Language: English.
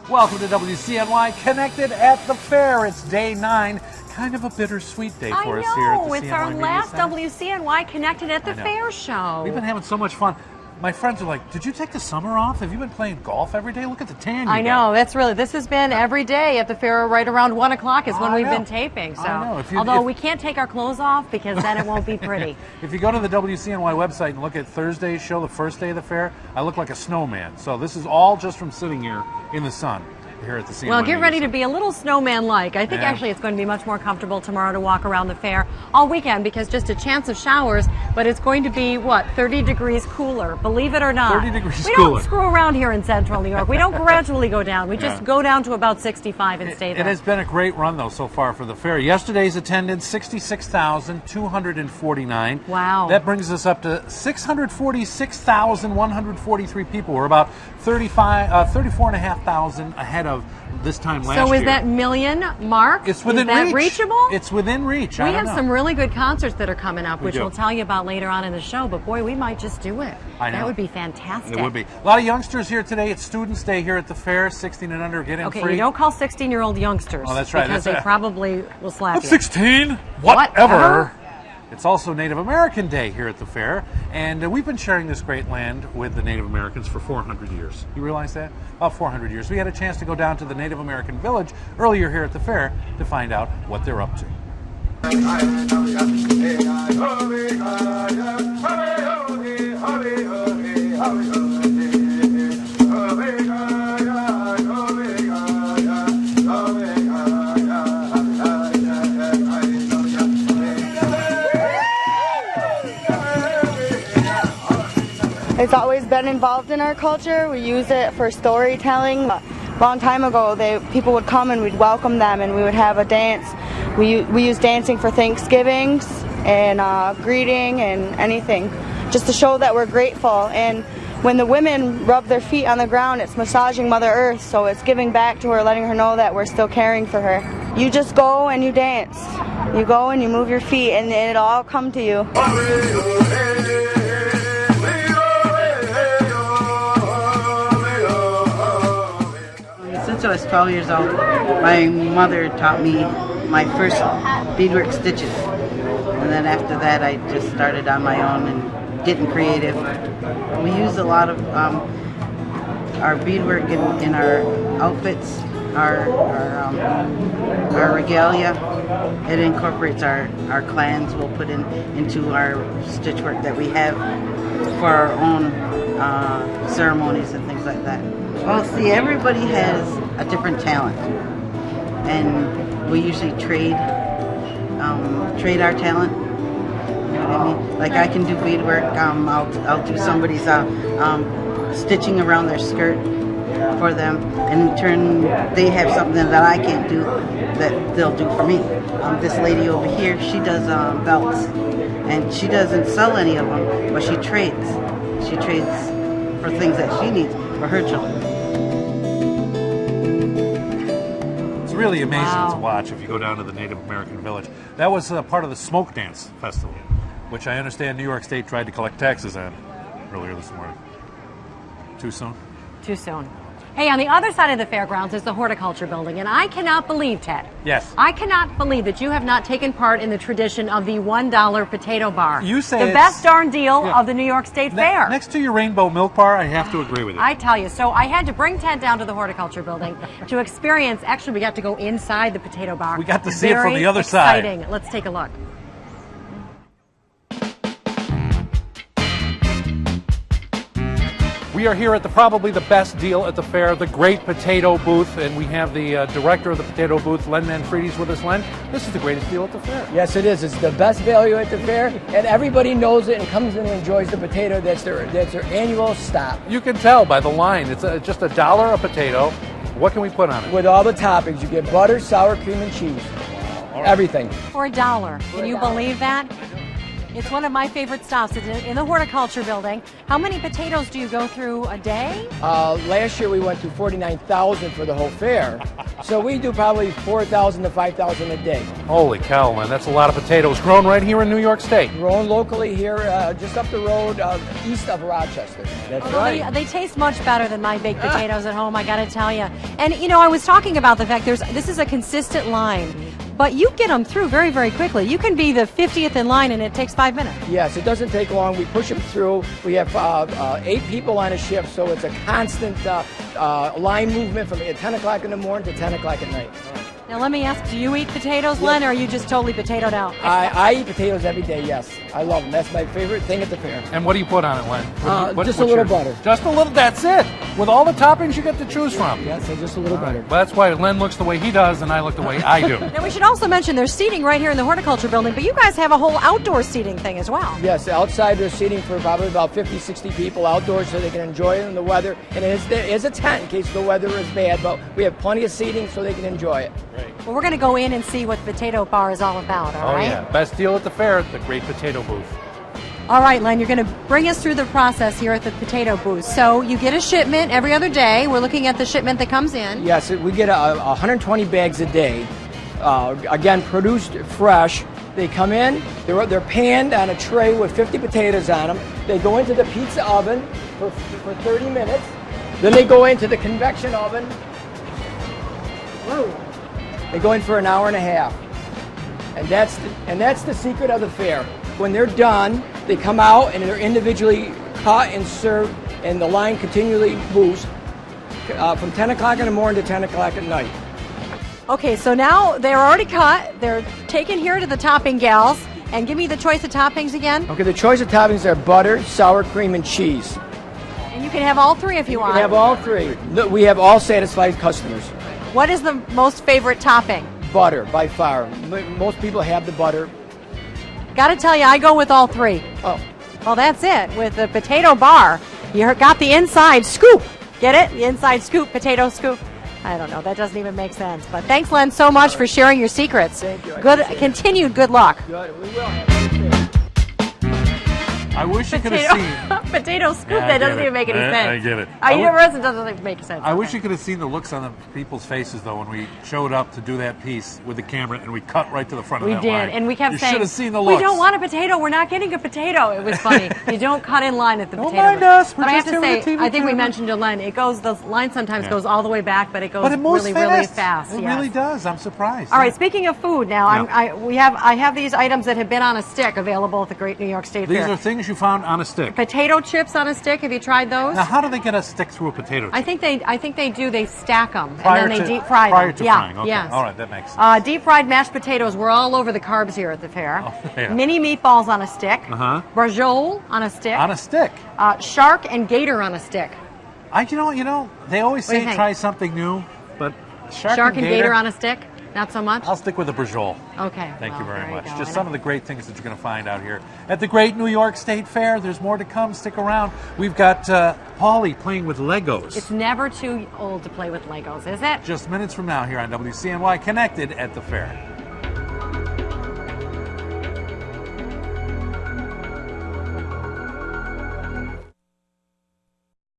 Welcome to WCNY Connected at the Fair. It's day 9. Kind of a bittersweet day for us here at the it's our CNY last Media WCNY Connected at the Fair show. We've been having so much fun. My friends are like, did you take the summer off? Have you been playing golf every day? Look at the tan you I know, this has been every day at the fair right around 1 o'clock is when we've been taping. So, although we can't take our clothes off because then it won't be pretty. If you go to the WCNY website and look at Thursday's show, the first day of the fair, I look like a snowman. So this is all just from sitting here in the sun. Here at the CNY Well, get ready to be a little snowman-like. I think actually it's going to be much more comfortable tomorrow to walk around the fair all weekend because just a chance of showers, but it's going to be, 30 degrees cooler, believe it or not. 30 degrees cooler. We don't screw around here in central New York. We don't gradually go down. We just go down to about 65 and stay there. It has been a great run, though, so far for the fair. Yesterday's attendance, 66,249. Wow. That brings us up to 646,143 people. We're about 34,500 ahead of this time last year. So is that million mark? It's within reach. Is that reachable? It's within reach. We have some really good concerts that are coming up, which we'll tell you about later on in the show. But boy, we might just do it. I know. That would be fantastic. It would be. A lot of youngsters here today. It's Students' Day here at the fair. 16 and under get in free. Okay, you don't call 16-year-old youngsters. Oh, that's right. Because they probably will slap you. 16? Whatever. It's also Native American Day here at the fair, and we've been sharing this great land with the Native Americans for 400 years. You realize that? About 400 years. We had a chance to go down to the Native American village earlier here at the fair to find out what they're up to. It's always been involved in our culture. We use it for storytelling. A long time ago, people would come and we'd welcome them and we would have a dance. We use dancing for Thanksgivings and greeting and anything, just to show that we're grateful. And when the women rub their feet on the ground, it's massaging Mother Earth, so it's giving back to her, letting her know that we're still caring for her. You just go and you dance. You go and you move your feet and it'll all come to you. Since I was 12 years old, my mother taught me my first beadwork stitches. And then after that, I just started on my own and getting creative. We use a lot of our beadwork in our outfits, our regalia. It incorporates our clans. We'll put into our stitch work that we have for our own ceremonies and things like that. Well, see, everybody has a different talent, and we usually trade our talent. You know what I mean? Like I can do beadwork. I'll do somebody's stitching around their skirt for them, and in turn they have something that I can't do that they'll do for me. This lady over here, she does belts, and she doesn't sell any of them, but she trades. She trades for things that she needs for her children. It's really amazing to watch if you go down to the Native American village. That was part of the Smoke Dance Festival, which I understand New York State tried to collect taxes on earlier this morning. Too soon? Too soon. Hey, on the other side of the fairgrounds is the horticulture building, and I cannot believe, Ted. Yes. I cannot believe that you have not taken part in the tradition of the $1 potato bar. You say the best darn deal of the New York State Fair. Next to your rainbow milk bar, I have to agree with you. I tell you, so I had to bring Ted down to the horticulture building to experience. Actually, we got to go inside the potato bar. We got to see it from the other side. Very exciting. Let's take a look. We are here at probably the best deal at the fair, the Great Potato Booth, and we have the director of the potato booth, Len Manfredi's, with us. Len, this is the greatest deal at the fair. Yes, it is. It's the best value at the fair, and everybody knows it and comes in and enjoys the potato. That's their annual stop. You can tell by the line. It's just $1 a potato. What can we put on it? With all the toppings, you get butter, sour cream, and cheese. Everything. For $1. Can you believe that? It's one of my favorite stops. It's in the horticulture building. How many potatoes do you go through a day? Last year we went through 49,000 for the whole fair. So we do probably 4,000 to 5,000 a day. Holy cow, man, that's a lot of potatoes grown right here in New York State. Grown locally here, just up the road east of Rochester. That's right. They taste much better than my baked potatoes at home, I gotta tell you. And you know, I was talking about the fact this is a consistent line. But you get them through very, very quickly. You can be the 50th in line and it takes 5 minutes. Yes, it doesn't take long. We push them through. We have 8 people on a shift, so it's a constant line movement from 10 o'clock in the morning to 10 o'clock at night. Now let me ask, do you eat potatoes, Len, or are you just totally potatoed out? I eat potatoes every day, yes. I love them. That's my favorite thing at the fair. And what do you put on it, Len? Just a little butter. Just a little, that's it. With all the toppings you get to choose from. Yes, so just a little butter. Well, that's why Len looks the way he does and I look the way I do. Now we should also mention there's seating right here in the horticulture building, but you guys have a whole outdoor seating thing as well. Yes, outside there's seating for probably about 50, 60 people outdoors so they can enjoy it in the weather. And there is a tent in case the weather is bad, but we have plenty of seating so they can enjoy it. Well, we're going to go in and see what the potato bar is all about, all right? Oh, yeah. Best deal at the fair, the Great Potato Booth. All right, Len, you're going to bring us through the process here at the potato booth. So you get a shipment every other day. We're looking at the shipment that comes in. Yes, we get 120 bags a day. Again, produced fresh. They come in, they're panned on a tray with 50 potatoes on them. They go into the pizza oven for 30 minutes. Then they go into the convection oven. Whoa. They go in for an hour and a half. And that's the secret of the fair. When they're done, they come out and they're individually cut and served, and the line continually moves from 10 o'clock in the morning to 10 o'clock at night. Okay, so now they're already cut. They're taken here to the topping gals. And give me the choice of toppings again. Okay, the choice of toppings are butter, sour cream, and cheese. And you can have all three if you want. We have all three. We have all satisfied customers. What is the most favorite topping? Butter, by far. Most people have the butter. Got to tell you, I go with all three. Oh. Well, that's it. With the potato bar, you got the inside scoop. Get it? The inside scoop, potato scoop. I don't know. That doesn't even make sense. But thanks, Len, so much for sharing your secrets. Thank you. Continued good luck. Good. We will. I wish you could have seen. Potato scoop, Yeah, that doesn't even make any sense. I get it. It doesn't even make sense. I wish you could have seen the looks on the people's faces, though, when we showed up to do that piece with the camera and we cut right to the front of that line. And we kept saying, you should have seen the looks. We don't want a potato. We're not getting a potato. It was funny. You don't cut in line at the Don't potato mind booth. us. We're But I have just to here with say, the TV I think we camera. mentioned to Len, the line sometimes goes all the way back, but it goes But it moves really, really fast. It yes. really does. I'm surprised. All right, speaking of food now, Yeah. I have these items that have been on a stick available at the Great New York State These Fair. are things you found on a stick. Potato chips on a stick. Have you tried those? Now, how do they get a stick through a potato chip? I think they do. They stack them Prior and then they to- deep fry prior them. to yeah, frying, okay. Yes. All right, that makes sense. Deep fried mashed potatoes. We're all over the carbs here at the fair. Oh, yeah. Mini meatballs on a stick. Uh-huh. Brajol on a stick. On a stick. Shark and gator on a stick. You know, they always What do you say think? try something new, but Shark and gator on a stick. Not so much. I'll stick with the Brajol. Okay. Thank you well, very there much. go. Just And some of the great things that you're going to find out here at the Great New York State Fair. There's more to come. Stick around. We've got Paulie playing with Legos. It's never too old to play with Legos, is it? Just minutes from now here on WCNY Connected at the fair.